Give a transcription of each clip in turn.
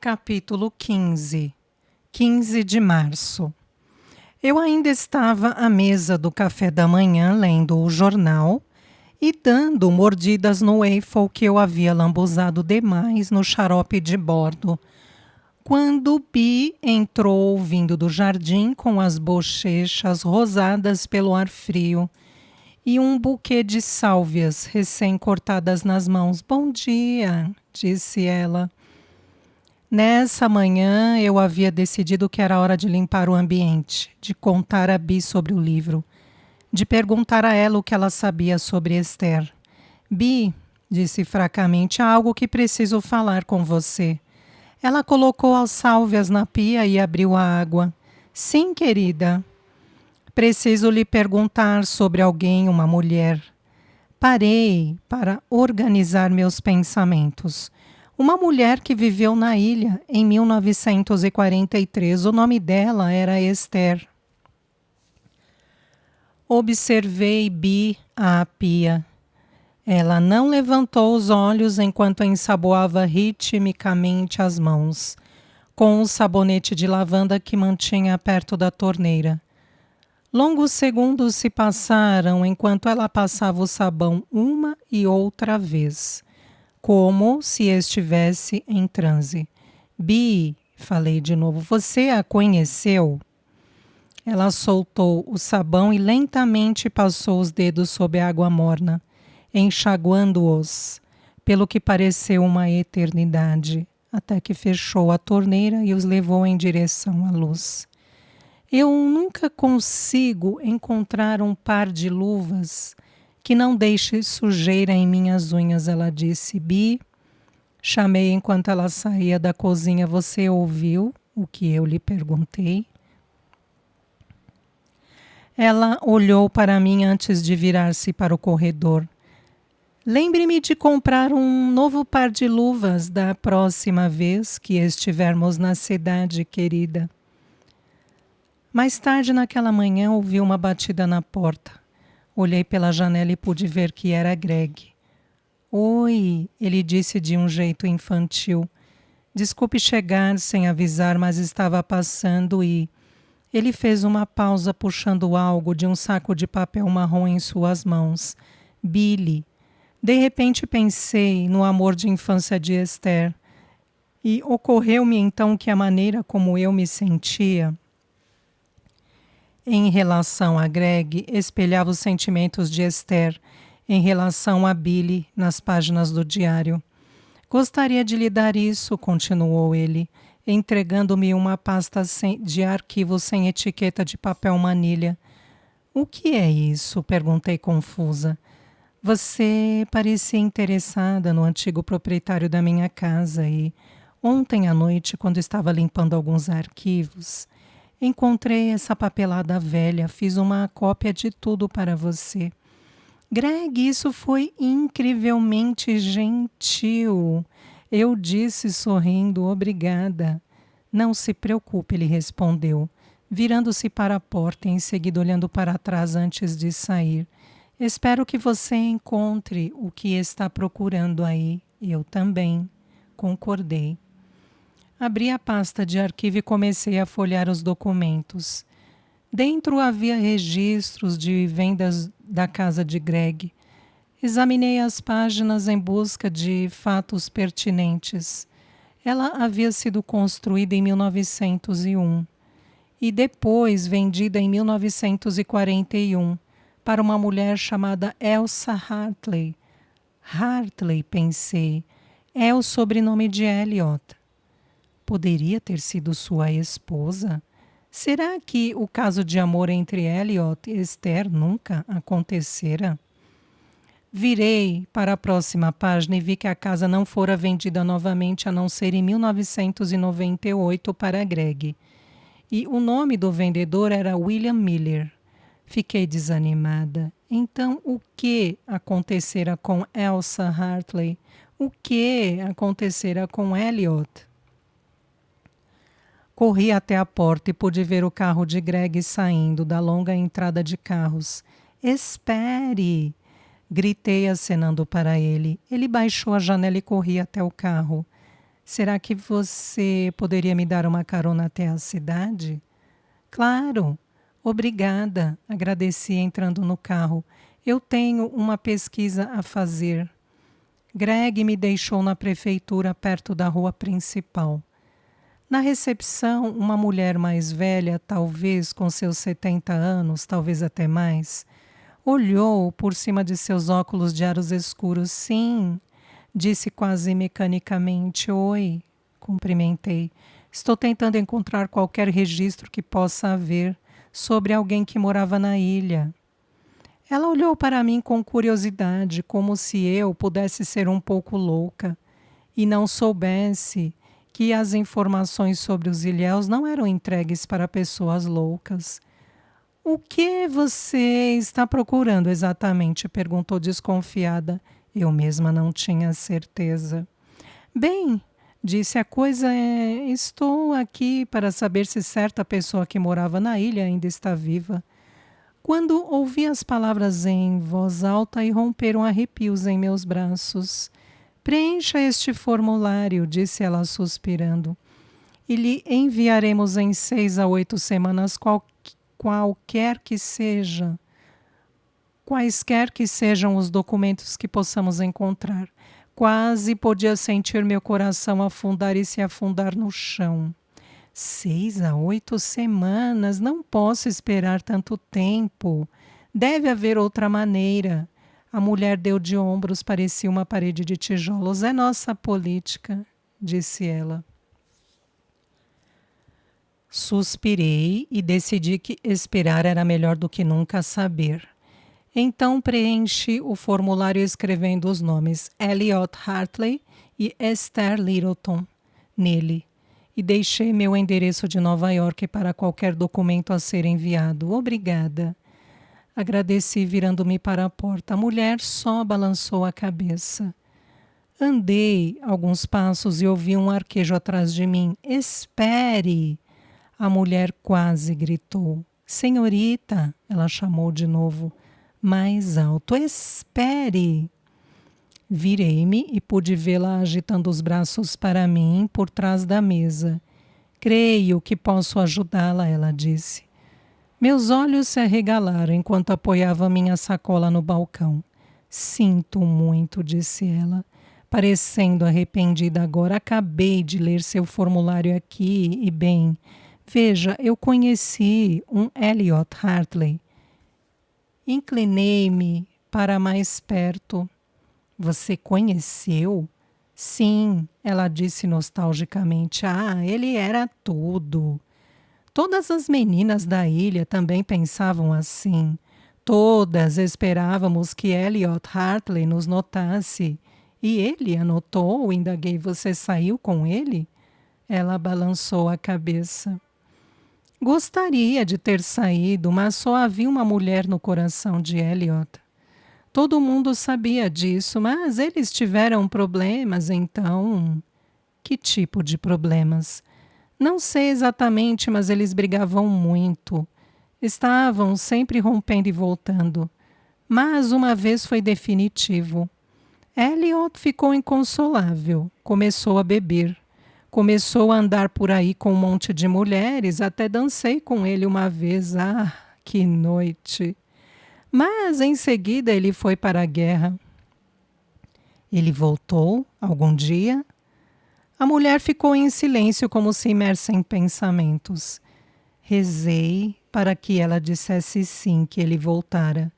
Capítulo 15. 15 de março. Eu ainda estava à mesa do café da manhã lendo o jornal e dando mordidas no waffle que eu havia lambuzado demais no xarope de bordo, quando Bi entrou vindo do jardim com as bochechas rosadas pelo ar frio e um buquê de sálvias recém-cortadas nas mãos. "Bom dia", disse ela. Nessa manhã eu havia decidido que era hora de limpar o ambiente, de contar a Bi sobre o livro, de perguntar a ela o que ela sabia sobre Esther. "Bi", disse fracamente, "há algo que preciso falar com você." Ela colocou as sálvias na pia e abriu a água. "Sim, querida." "Preciso lhe perguntar sobre alguém, uma mulher." Parei para organizar meus pensamentos. Uma mulher que viveu na ilha em 1943. O nome dela era Esther. Observei Bi à pia. Ela não levantou os olhos enquanto ensaboava ritmicamente as mãos, com o sabonete de lavanda que mantinha perto da torneira. Longos segundos se passaram enquanto ela passava o sabão uma e outra vez, como se estivesse em transe. "Bi", falei de novo, "você a conheceu?" Ela soltou o sabão e lentamente passou os dedos sob a água morna, enxaguando-os, pelo que pareceu uma eternidade, até que fechou a torneira e os levou em direção à luz. "Eu nunca consigo encontrar um par de luvas que não deixe sujeira em minhas unhas", ela disse. "Bi", chamei enquanto ela saía da cozinha, "você ouviu o que eu lhe perguntei?" Ela olhou para mim antes de virar-se para o corredor. "Lembre-me de comprar um novo par de luvas da próxima vez que estivermos na cidade, querida." Mais tarde naquela manhã ouvi uma batida na porta. Olhei pela janela e pude ver que era Greg. "Oi", ele disse de um jeito infantil. "Desculpe chegar sem avisar, mas estava passando e..." Ele fez uma pausa puxando algo de um saco de papel marrom em suas mãos. "Billy." De repente pensei no amor de infância de Esther e ocorreu-me então que a maneira como eu me sentia em relação a Greg espelhava os sentimentos de Esther em relação a Billy nas páginas do diário. "Gostaria de lhe dar isso", continuou ele, entregando-me uma pasta de arquivos sem etiqueta de papel manilha. "O que é isso?", perguntei confusa. "Você parecia interessada no antigo proprietário da minha casa e ontem à noite, quando estava limpando alguns arquivos, encontrei essa papelada velha, fiz uma cópia de tudo para você." "Greg, isso foi incrivelmente gentil", eu disse sorrindo. "Obrigada." "Não se preocupe", ele respondeu, virando-se para a porta e em seguida olhando para trás antes de sair. "Espero que você encontre o que está procurando aí." "Eu também", concordei. Abri a pasta de arquivo e comecei a folhear os documentos. Dentro havia registros de vendas da casa de Greg. Examinei as páginas em busca de fatos pertinentes. Ela havia sido construída em 1901 e depois vendida em 1941 para uma mulher chamada Elsa Hartley. Hartley, pensei, é o sobrenome de Elliot. Poderia ter sido sua esposa? Será que o caso de amor entre Elliot e Esther nunca acontecera? Virei para a próxima página e vi que a casa não fora vendida novamente a não ser em 1998 para Greg. E o nome do vendedor era William Miller. Fiquei desanimada. Então, o que acontecera com Elsa Hartley? O que acontecera com Elliot? Corri até a porta e pude ver o carro de Greg saindo da longa entrada de carros. "Espere!" gritei acenando para ele. Ele baixou a janela e corri até o carro. Será que você poderia me dar uma carona até a cidade? Claro, obrigada, agradeci entrando no carro. Eu tenho uma pesquisa a fazer. Greg me deixou na prefeitura perto da rua principal. Na recepção, uma mulher mais velha, talvez com seus 70 anos, talvez até mais, olhou por cima de seus óculos de aros escuros. Sim, disse quase mecanicamente. Oi, cumprimentei. Estou tentando encontrar qualquer registro que possa haver sobre alguém que morava na ilha. Ela olhou para mim com curiosidade, como se eu pudesse ser um pouco louca e não soubesse que as informações sobre os ilhéus não eram entregues para pessoas loucas. O que você está procurando exatamente? Perguntou desconfiada. Eu mesma não tinha certeza. Bem, disse, a coisa é: estou aqui para saber se certa pessoa que morava na ilha ainda está viva. Quando ouvi as palavras em voz alta, irromperam arrepios em meus braços. Preencha este formulário, disse ela suspirando, e lhe enviaremos em 6 a 8 semanas qualquer que seja, quaisquer que sejam os documentos que possamos encontrar. Quase podia sentir meu coração afundar e se afundar no chão. 6 a 8 semanas, não posso esperar tanto tempo. Deve haver outra maneira. A mulher deu de ombros, parecia uma parede de tijolos. É nossa política, disse ela. Suspirei e decidi que esperar era melhor do que nunca saber. Então preenchi o formulário escrevendo os nomes Elliot Hartley e Esther Littleton nele e deixei meu endereço de Nova York para qualquer documento a ser enviado. Obrigada. Agradeci virando-me para a porta. A mulher só balançou a cabeça. Andei alguns passos e ouvi um arquejo atrás de mim. Espere! A mulher quase gritou. Senhorita, ela chamou de novo, mais alto. Espere! Virei-me e pude vê-la agitando os braços para mim por trás da mesa. Creio que posso ajudá-la, ela disse. Meus olhos se arregalaram enquanto apoiava minha sacola no balcão. Sinto muito, disse ela, parecendo arrependida agora. Acabei de ler seu formulário aqui e, bem, veja, eu conheci um Elliot Hartley. Inclinei-me para mais perto. Você conheceu? Sim, ela disse nostalgicamente. Ah, ele era tudo. Todas as meninas da ilha também pensavam assim. Todas esperávamos que Elliot Hartley nos notasse. E ele a notou, indaguei. Você saiu com ele? Ela balançou a cabeça. Gostaria de ter saído, mas só havia uma mulher no coração de Elliot. Todo mundo sabia disso, mas eles tiveram problemas, então... Que tipo de problemas? Não sei exatamente, mas eles brigavam muito. Estavam sempre rompendo e voltando. Mas uma vez foi definitivo. Elliot ficou inconsolável. Começou a beber. Começou a andar por aí com um monte de mulheres. Até dancei com ele uma vez. Ah, que noite! Mas em seguida ele foi para a guerra. Ele voltou algum dia? A mulher ficou em silêncio, como se imersa em pensamentos. Rezei para que ela dissesse sim, que ele voltara,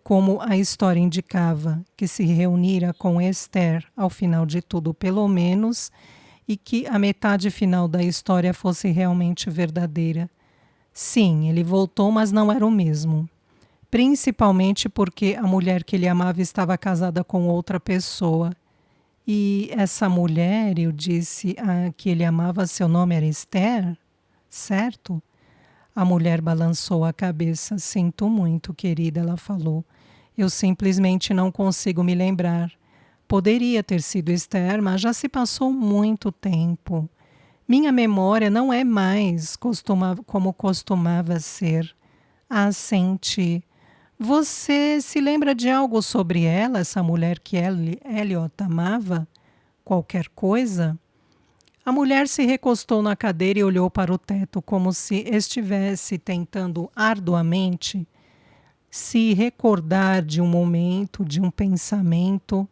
como a história indicava, que se reunira com Esther ao final de tudo, pelo menos, e que a metade final da história fosse realmente verdadeira. Sim, ele voltou, mas não era o mesmo. Principalmente porque a mulher que ele amava estava casada com outra pessoa. E essa mulher, eu disse, que ele amava, seu nome era Esther, certo? A mulher balançou a cabeça. Sinto muito, querida, ela falou. Eu simplesmente não consigo me lembrar. Poderia ter sido Esther, mas já se passou muito tempo. Minha memória não é mais como costumava ser. Assenti. Você se lembra de algo sobre ela, essa mulher que Elliot amava? Qualquer coisa? A mulher se recostou na cadeira e olhou para o teto, como se estivesse tentando arduamente se recordar de um momento, de um pensamento,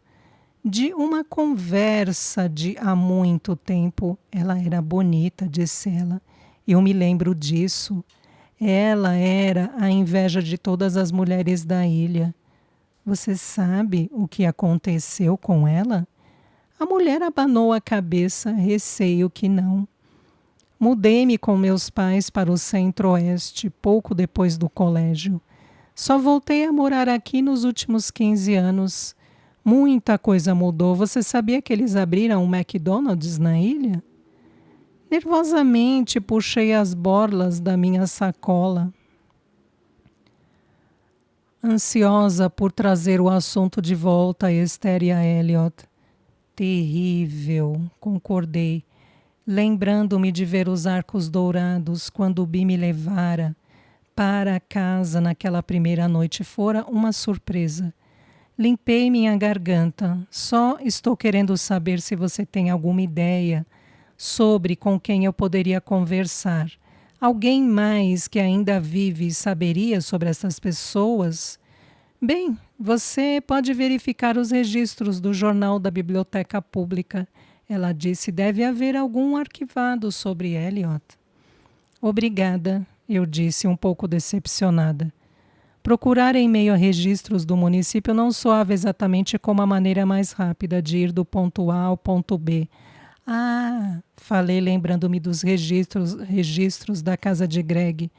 de uma conversa de há muito tempo. Ela era bonita, disse ela. Eu me lembro disso. Ela era a inveja de todas as mulheres da ilha. Você sabe o que aconteceu com ela? A mulher abanou a cabeça, receio que não. Mudei-me com meus pais para o centro-oeste, pouco depois do colégio. Só voltei a morar aqui nos últimos 15 anos. Muita coisa mudou. Você sabia que eles abriram um McDonald's na ilha? Nervosamente puxei as borlas da minha sacola, ansiosa por trazer o assunto de volta a Esther e a Elliot. Terrível, concordei, lembrando-me de ver os arcos dourados quando o Bi me levara para casa naquela primeira noite. Fora uma surpresa. Limpei minha garganta. Só estou querendo saber se você tem alguma ideia sobre com quem eu poderia conversar. Alguém mais que ainda vive saberia sobre essas pessoas? Bem, você pode verificar os registros do jornal da biblioteca pública. Ela disse, deve haver algum arquivado sobre Elliot. Obrigada, eu disse, um pouco decepcionada. Procurar em meio a registros do município não soava exatamente como a maneira mais rápida de ir do ponto A ao ponto B. Ah, falei lembrando-me dos registros da casa de Greg.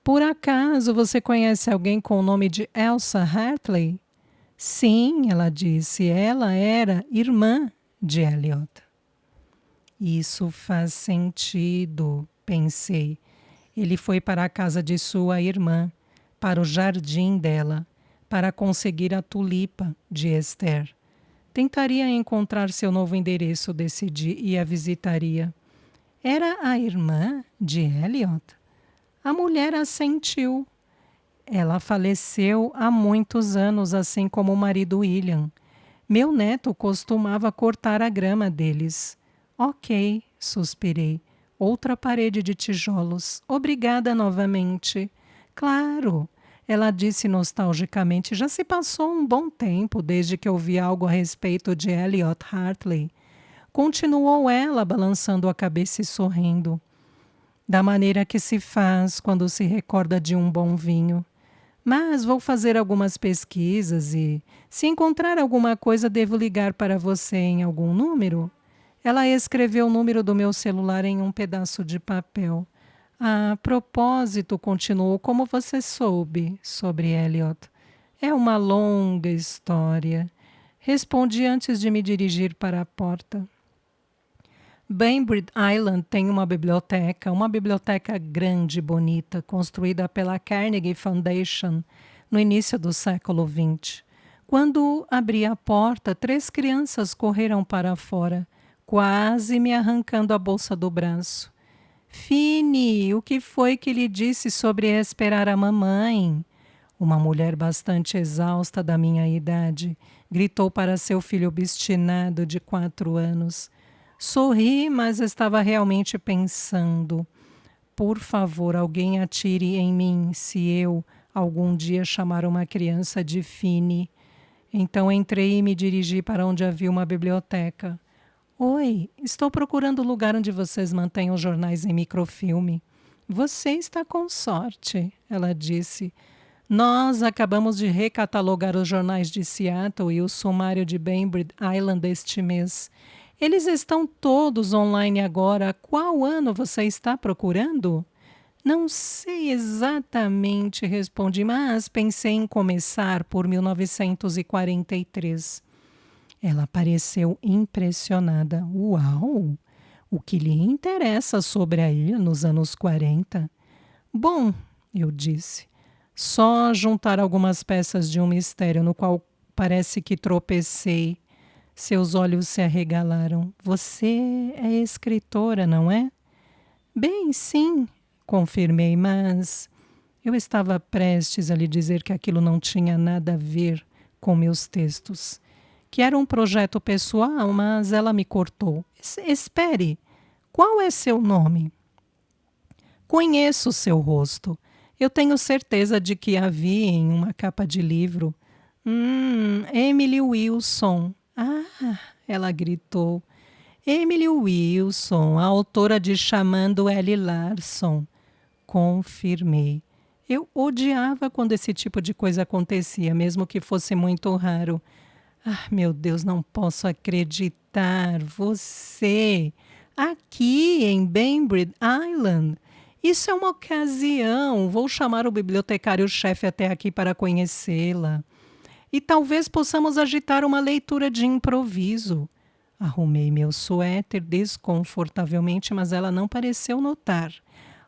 Por acaso você conhece alguém com o nome de Elsa Hartley? Sim, ela disse, ela era irmã de Elliot. Isso faz sentido, pensei. Ele foi para a casa de sua irmã, para o jardim dela, para conseguir a tulipa de Esther. Tentaria encontrar seu novo endereço, decidi, e a visitaria. Era a irmã de Elliot? A mulher assentiu. Ela faleceu há muitos anos, assim como o marido William. Meu neto costumava cortar a grama deles. Ok, suspirei. Outra parede de tijolos. Obrigada novamente. Claro, ela disse nostalgicamente. Já se passou um bom tempo desde que ouvi algo a respeito de Elliot Hartley. Continuou ela, balançando a cabeça e sorrindo. Da maneira que se faz quando se recorda de um bom vinho. Mas vou fazer algumas pesquisas e, se encontrar alguma coisa, devo ligar para você em algum número? Ela escreveu o número do meu celular em um pedaço de papel. A propósito, continuou, como você soube sobre Elliot? É uma longa história. Respondi antes de me dirigir para a porta. Bainbridge Island tem uma biblioteca grande e bonita, construída pela Carnegie Foundation no início do século XX. Quando abri a porta, 3 crianças correram para fora, quase me arrancando a bolsa do braço. Fini, o que foi que lhe disse sobre esperar a mamãe? Uma mulher bastante exausta da minha idade gritou para seu filho obstinado de 4 anos. Sorri, mas estava realmente pensando. Por favor, alguém atire em mim se eu, algum dia, chamar uma criança de Fini. Então entrei e me dirigi para onde havia uma biblioteca. Oi, estou procurando o lugar onde vocês mantêm os jornais em microfilme. Você está com sorte, ela disse. Nós acabamos de recatalogar os jornais de Seattle e o sumário de Bainbridge Island este mês. Eles estão todos online agora. Qual ano você está procurando? Não sei exatamente, respondi, mas pensei em começar por 1943. Ela pareceu impressionada. Uau! O que lhe interessa sobre a ilha nos anos 40? Bom, eu disse, só juntar algumas peças de um mistério no qual parece que tropecei. Seus olhos se arregalaram. Você é escritora, não é? Bem, sim, confirmei, mas eu estava prestes a lhe dizer que aquilo não tinha nada a ver com meus textos. Que era um projeto pessoal, mas ela me cortou. Espere, Qual é seu nome? Conheço seu rosto. Eu tenho certeza de que a vi em uma capa de livro. Emily Wilson. Ah, ela gritou. Emily Wilson, a autora de Chamando Ellie Larson. Confirmei. Eu odiava quando esse tipo de coisa acontecia, mesmo que fosse muito raro. Ah, meu Deus, não posso acreditar. Você, aqui em Bainbridge Island. Isso é uma ocasião. Vou chamar o bibliotecário-chefe até aqui para conhecê-la. E talvez possamos agitar uma leitura de improviso. Arrumei meu suéter desconfortavelmente, mas ela não pareceu notar.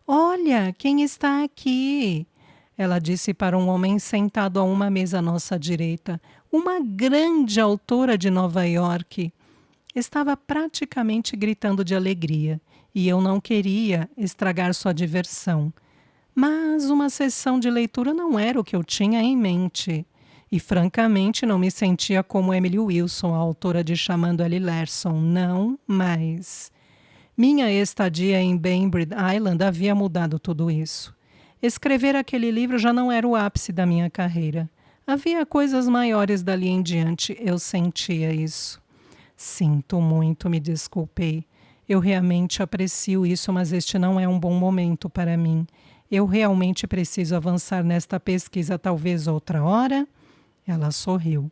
Olha, quem está aqui? Ela disse para um homem sentado a uma mesa à nossa direita. Uma grande autora de Nova York. Estava praticamente gritando de alegria, e eu não queria estragar sua diversão. Mas uma sessão de leitura não era o que eu tinha em mente. E francamente não me sentia como Emily Wilson, a autora de Chamando Ellie Larson. Não mais. Minha estadia em Bainbridge Island havia mudado tudo isso. Escrever aquele livro já não era o ápice da minha carreira. Havia coisas maiores dali em diante, eu sentia isso. Sinto muito, me desculpei. Eu realmente aprecio isso, mas este não é um bom momento para mim. Eu realmente preciso avançar nesta pesquisa, talvez outra hora? Ela sorriu.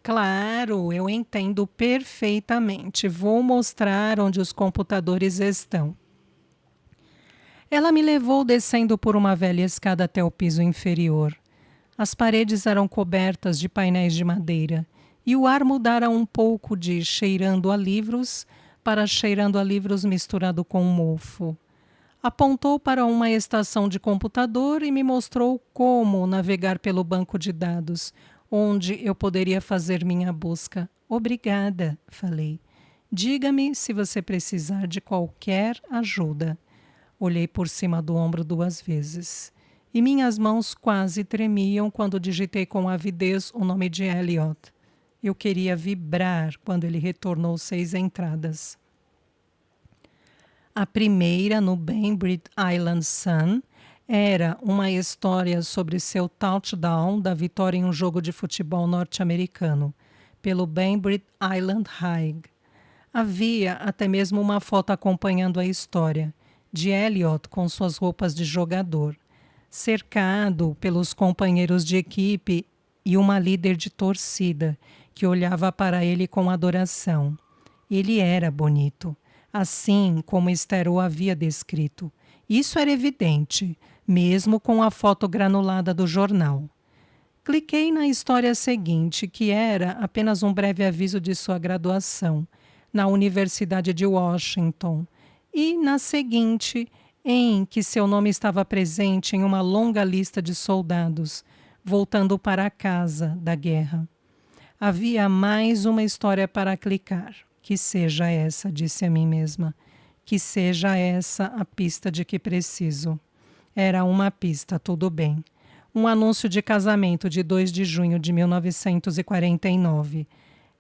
Claro, eu entendo perfeitamente. Vou mostrar onde os computadores estão. Ela me levou descendo por uma velha escada até o piso inferior. As paredes eram cobertas de painéis de madeira e o ar mudara um pouco de cheirando a livros para cheirando a livros misturado com mofo. Apontou para uma estação de computador e me mostrou como navegar pelo banco de dados, onde eu poderia fazer minha busca. Obrigada, falei. Diga-me se você precisar de qualquer ajuda. Olhei por cima do ombro 2 vezes. E minhas mãos quase tremiam quando digitei com avidez o nome de Elliot. Eu queria vibrar quando ele retornou 6 entradas. A primeira, no Bainbridge Island Sun, era uma história sobre seu touchdown da vitória em um jogo de futebol norte-americano, pelo Bainbridge Island High. Havia até mesmo uma foto acompanhando a história, de Elliot com suas roupas de jogador, cercado pelos companheiros de equipe e uma líder de torcida, que olhava para ele com adoração. Ele era bonito, assim como Esther o havia descrito. Isso era evidente, mesmo com a foto granulada do jornal. Cliquei na história seguinte, que era apenas um breve aviso de sua graduação, na Universidade de Washington, e na seguinte, em que seu nome estava presente em uma longa lista de soldados, voltando para casa da guerra. Havia mais uma história para clicar. Que seja essa, disse a mim mesma. Que seja essa a pista de que preciso. Era uma pista, tudo bem. Um anúncio de casamento de 2 de junho de 1949.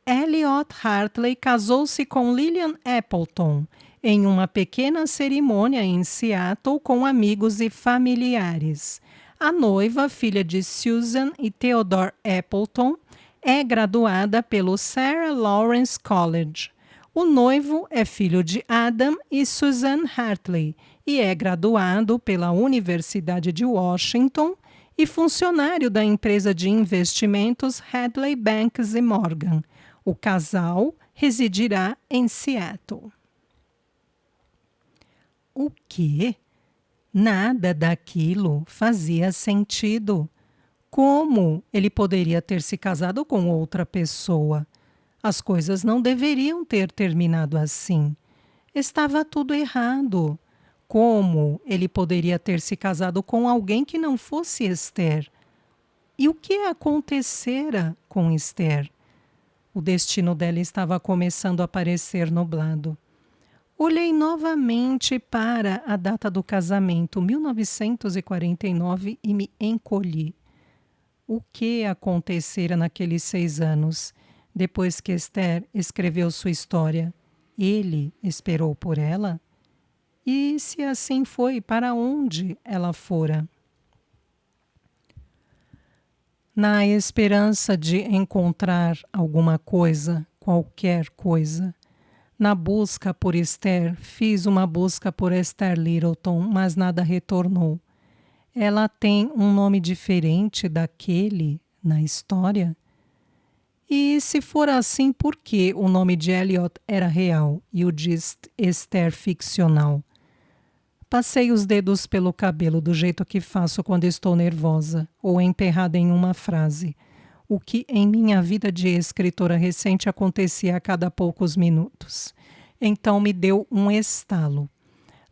Elliot Hartley casou-se com Lillian Appleton em uma pequena cerimônia em Seattle com amigos e familiares. A noiva, filha de Susan e Theodore Appleton, é graduada pelo Sarah Lawrence College. O noivo é filho de Adam e Susan Hartley e é graduado pela Universidade de Washington e funcionário da empresa de investimentos Hadley Banks e Morgan. O casal residirá em Seattle. O quê? Nada daquilo fazia sentido. Como ele poderia ter se casado com outra pessoa? As coisas não deveriam ter terminado assim. Estava tudo errado. Como ele poderia ter se casado com alguém que não fosse Esther? E o que acontecera com Esther? O destino dela estava começando a parecer nublado. Olhei novamente para a data do casamento, 1949, e me encolhi. O que acontecera naqueles 6 anos, depois que Esther escreveu sua história? Ele esperou por ela? E se assim foi, para onde ela fora? Na esperança de encontrar alguma coisa, qualquer coisa. Na busca por Esther, fiz uma busca por Esther Littleton, mas nada retornou. Ela tem um nome diferente daquele na história? E se for assim, por que o nome de Elliot era real e o de Esther ficcional? Passei os dedos pelo cabelo do jeito que faço quando estou nervosa ou emperrada em uma frase, o que em minha vida de escritora recente acontecia a cada poucos minutos. Então me deu um estalo.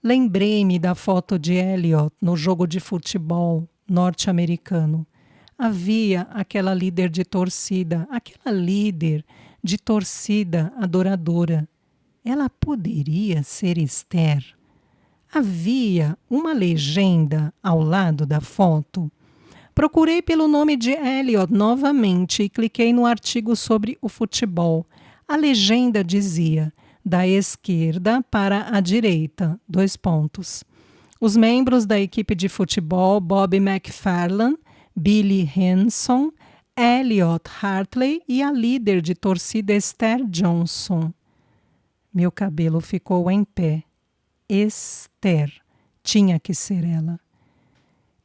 Lembrei-me da foto de Elliot no jogo de futebol norte-americano. Havia aquela líder de torcida adoradora. Ela poderia ser Esther. Havia uma legenda ao lado da foto. Procurei pelo nome de Elliot novamente e cliquei no artigo sobre o futebol. A legenda dizia: da esquerda para a direita, 2 pontos. Os membros da equipe de futebol Bob McFarlane, Billy Hanson, Elliot Hartley e a líder de torcida Esther Johnson. Meu cabelo ficou em pé. Esther. Tinha que ser ela.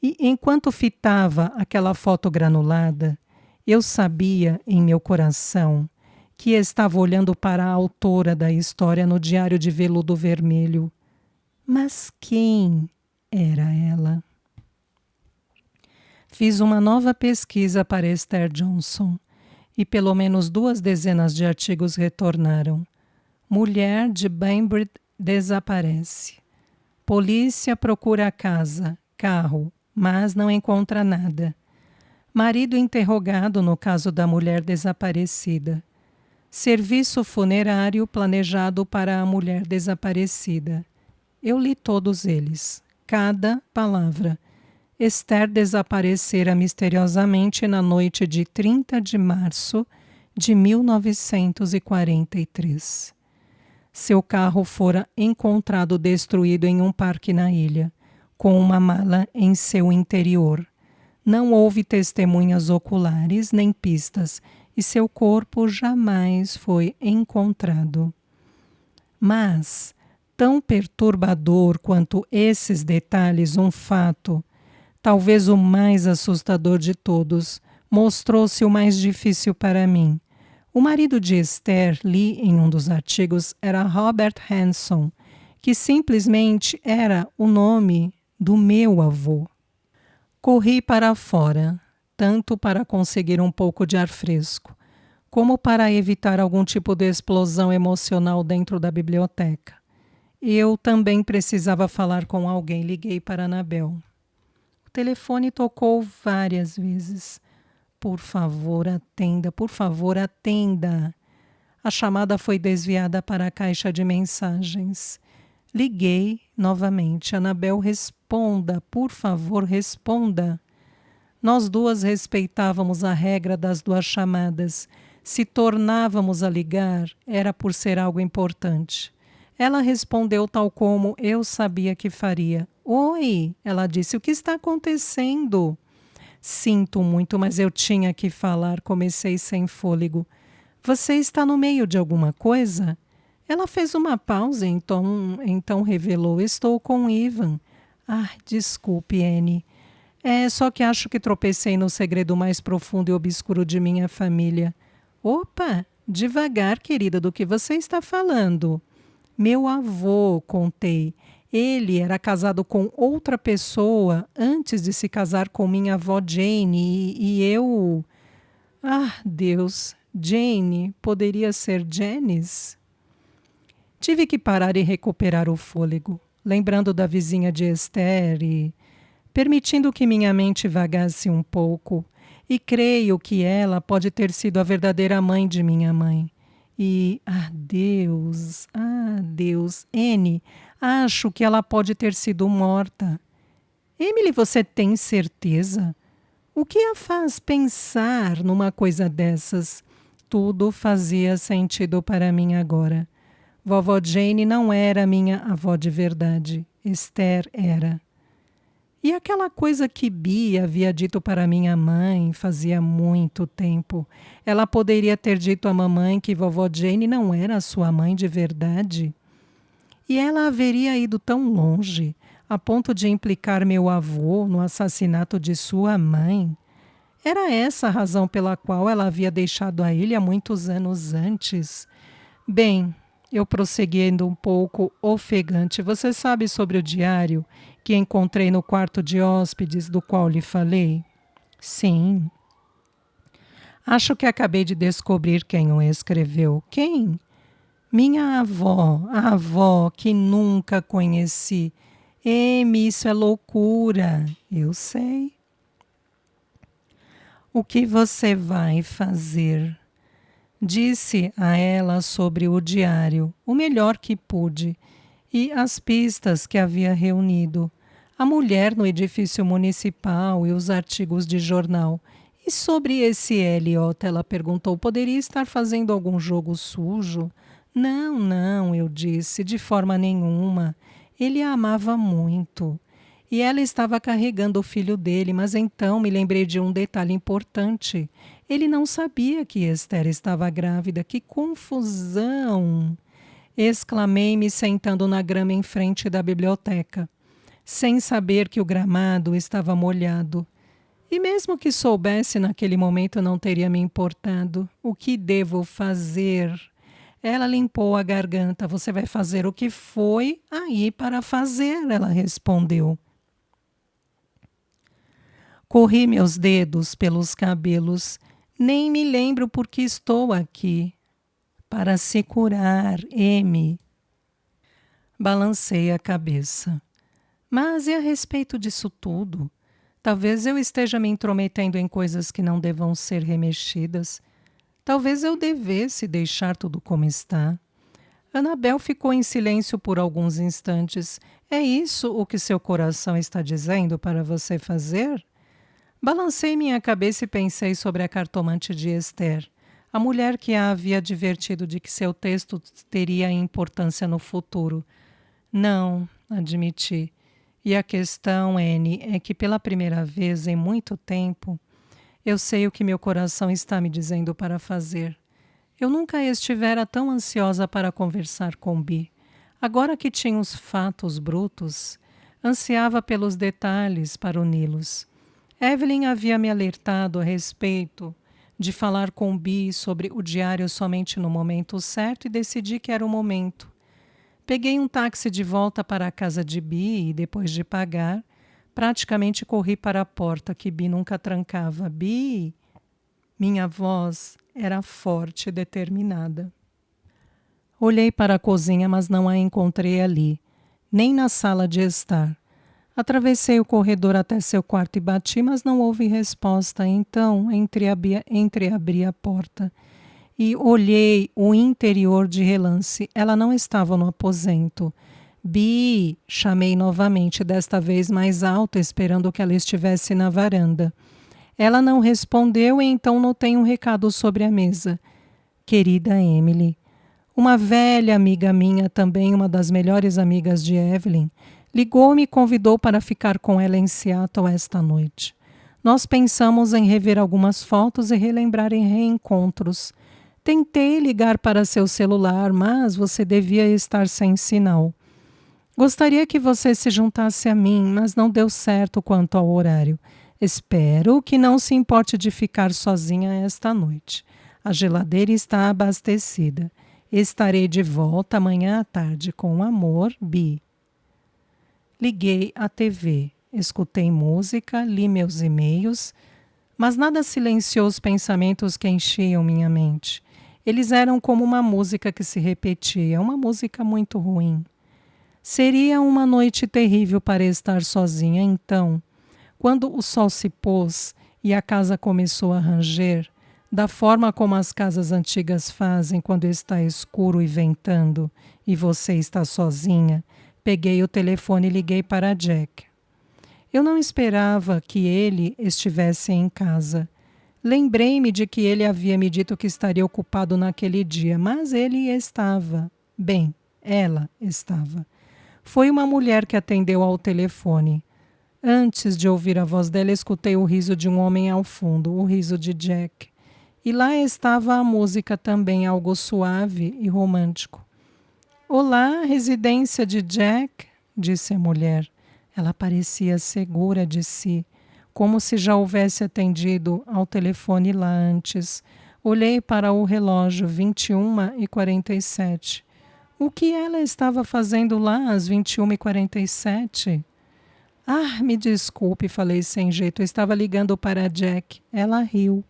E enquanto fitava aquela foto granulada, eu sabia em meu coração que estava olhando para a autora da história no diário de veludo vermelho. Mas quem era ela? Fiz uma nova pesquisa para Esther Johnson e pelo menos 2 dezenas de artigos retornaram. Mulher de Banbury desaparece. Polícia procura a casa, carro, mas não encontra nada. Marido interrogado no caso da mulher desaparecida. Serviço funerário planejado para a mulher desaparecida. Eu li todos eles, cada palavra. Esther desaparecera misteriosamente na noite de 30 de março de 1943. Seu carro fora encontrado destruído em um parque na ilha, com uma mala em seu interior. Não houve testemunhas oculares nem pistas, e seu corpo jamais foi encontrado. Mas, tão perturbador quanto esses detalhes, um fato, talvez o mais assustador de todos, mostrou-se o mais difícil para mim. O marido de Esther, li em um dos artigos, era Robert Hanson, que simplesmente era o nome do meu avô. Corri para fora, tanto para conseguir um pouco de ar fresco, como para evitar algum tipo de explosão emocional dentro da biblioteca. Eu também precisava falar com alguém. Liguei para Anabel. O telefone tocou várias vezes. Por favor, atenda, por favor, atenda. A chamada foi desviada para a caixa de mensagens. Liguei novamente. Anabel, responda, por favor, responda. Nós duas respeitávamos a regra das 2 chamadas. Se tornávamos a ligar, era por ser algo importante. Ela respondeu tal como eu sabia que faria. Oi, ela disse, o que está acontecendo? Sinto muito, mas eu tinha que falar, comecei sem fôlego. Você está no meio de alguma coisa? Ela fez uma pausa, então revelou, estou com Ivan. Ah, desculpe, Anne. É só que acho que tropecei no segredo mais profundo e obscuro de minha família. Opa, devagar, querida, do que você está falando? Meu avô, contei. Ele era casado com outra pessoa antes de se casar com minha avó Jane e eu... Ah, Deus, Jane poderia ser Janice? Tive que parar e recuperar o fôlego, lembrando da vizinha de Esther e permitindo que minha mente vagasse um pouco. E creio que ela pode ter sido a verdadeira mãe de minha mãe. E, Deus, Anne, acho que ela pode ter sido morta. Emily, você tem certeza? O que a faz pensar numa coisa dessas? Tudo fazia sentido para mim agora. Vovó Jane não era minha avó de verdade. Esther era. E aquela coisa que Bia havia dito para minha mãe fazia muito tempo. Ela poderia ter dito à mamãe que vovó Jane não era sua mãe de verdade. E ela haveria ido tão longe, a ponto de implicar meu avô no assassinato de sua mãe. Era essa a razão pela qual ela havia deixado a ilha muitos anos antes. Bem, eu prosseguindo um pouco ofegante, você sabe sobre o diário que encontrei no quarto de hóspedes do qual lhe falei? Sim. Acho que acabei de descobrir quem o escreveu. Quem? Minha avó, a avó que nunca conheci. Isso é loucura. Eu sei. O que você vai fazer? Disse a ela sobre o diário, o melhor que pude, e as pistas que havia reunido, a mulher no edifício municipal e os artigos de jornal. E sobre esse Elliot, ela perguntou, poderia estar fazendo algum jogo sujo? Não, não, eu disse, de forma nenhuma. Ele a amava muito. E ela estava carregando o filho dele, mas então me lembrei de um detalhe importante. Ele não sabia que Esther estava grávida. Que confusão! Exclamei, me sentando na grama em frente da biblioteca, sem saber que o gramado estava molhado. E mesmo que soubesse naquele momento, não teria me importado. O que devo fazer? Ela limpou a garganta. Você vai fazer o que foi aí para fazer, ela respondeu. Corri meus dedos pelos cabelos. Nem me lembro por que estou aqui. Para se curar, M. Balancei a cabeça. Mas e a respeito disso tudo? Talvez eu esteja me intrometendo em coisas que não devam ser remexidas. Talvez eu devesse deixar tudo como está. Annabel ficou em silêncio por alguns instantes. É isso o que seu coração está dizendo para você fazer? Balancei minha cabeça e pensei sobre a cartomante de Esther, a mulher que a havia advertido de que seu texto teria importância no futuro. Não, admiti. E a questão, Anne, é que pela primeira vez em muito tempo, eu sei o que meu coração está me dizendo para fazer. Eu nunca estivera tão ansiosa para conversar com Bi. Agora que tinha os fatos brutos, ansiava pelos detalhes para uni-los. Evelyn havia me alertado a respeito de falar com Bi sobre o diário somente no momento certo e decidi que era o momento. Peguei um táxi de volta para a casa de Bi e, depois de pagar, praticamente corri para a porta que Bi nunca trancava. Bi! Minha voz era forte e determinada. Olhei para a cozinha, mas não a encontrei ali, nem na sala de estar. Atravessei o corredor até seu quarto e bati, mas não houve resposta. Então, entreabri a porta e olhei o interior de relance. Ela não estava no aposento. Bi, chamei novamente, desta vez mais alto, esperando que ela estivesse na varanda. Ela não respondeu e então notei um recado sobre a mesa. Querida Emily, uma velha amiga minha, também uma das melhores amigas de Evelyn, ligou-me e convidou para ficar com ela em Seattle esta noite. Nós pensamos em rever algumas fotos e relembrar em reencontros. Tentei ligar para seu celular, mas você devia estar sem sinal. Gostaria que você se juntasse a mim, mas não deu certo quanto ao horário. Espero que não se importe de ficar sozinha esta noite. A geladeira está abastecida. Estarei de volta amanhã à tarde. Com amor, Bi. Liguei a TV, escutei música, li meus e-mails, mas nada silenciou os pensamentos que enchiam minha mente. Eles eram como uma música que se repetia, uma música muito ruim. Seria uma noite terrível para estar sozinha, então, quando o sol se pôs e a casa começou a ranger, da forma como as casas antigas fazem quando está escuro e ventando e você está sozinha, peguei o telefone e liguei para Jack. Eu não esperava que ele estivesse em casa. Lembrei-me de que ele havia me dito que estaria ocupado naquele dia, mas ele estava. Bem, ela estava. Foi uma mulher que atendeu ao telefone. Antes de ouvir a voz dela, escutei o riso de um homem ao fundo, o riso de Jack. E lá estava a música também, algo suave e romântico. Olá, residência de Jack, disse a mulher. Ela parecia segura de si, como se já houvesse atendido ao telefone lá antes. Olhei para o relógio, 21h47. O que ela estava fazendo lá às 21h47? Ah, me desculpe, falei sem jeito. Eu estava ligando para Jack. Ela riu.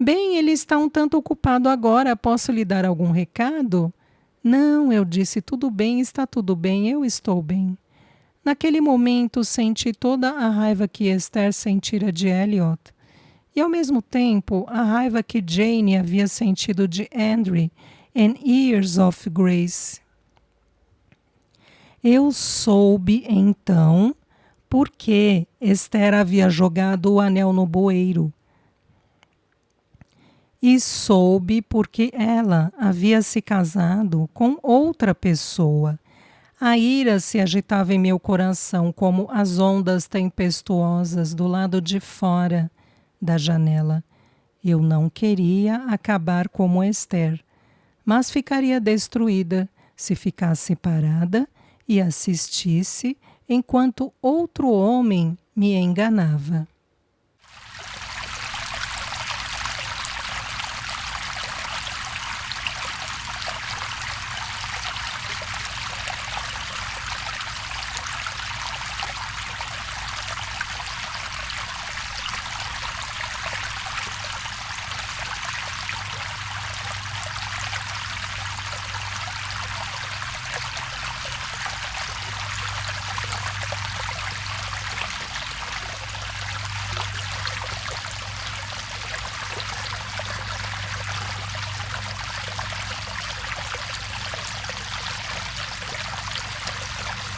Bem, ele está um tanto ocupado agora. Posso lhe dar algum recado? Não, eu disse, tudo bem, está tudo bem, eu estou bem. Naquele momento senti toda a raiva que Esther sentira de Elliot e, ao mesmo tempo, a raiva que Jane havia sentido de Andrew em Years of Grace. Eu soube, então, por que Esther havia jogado o anel no bueiro. E soube porque ela havia se casado com outra pessoa. A ira se agitava em meu coração como as ondas tempestuosas do lado de fora da janela. Eu não queria acabar como Esther, mas ficaria destruída se ficasse parada e assistisse enquanto outro homem me enganava.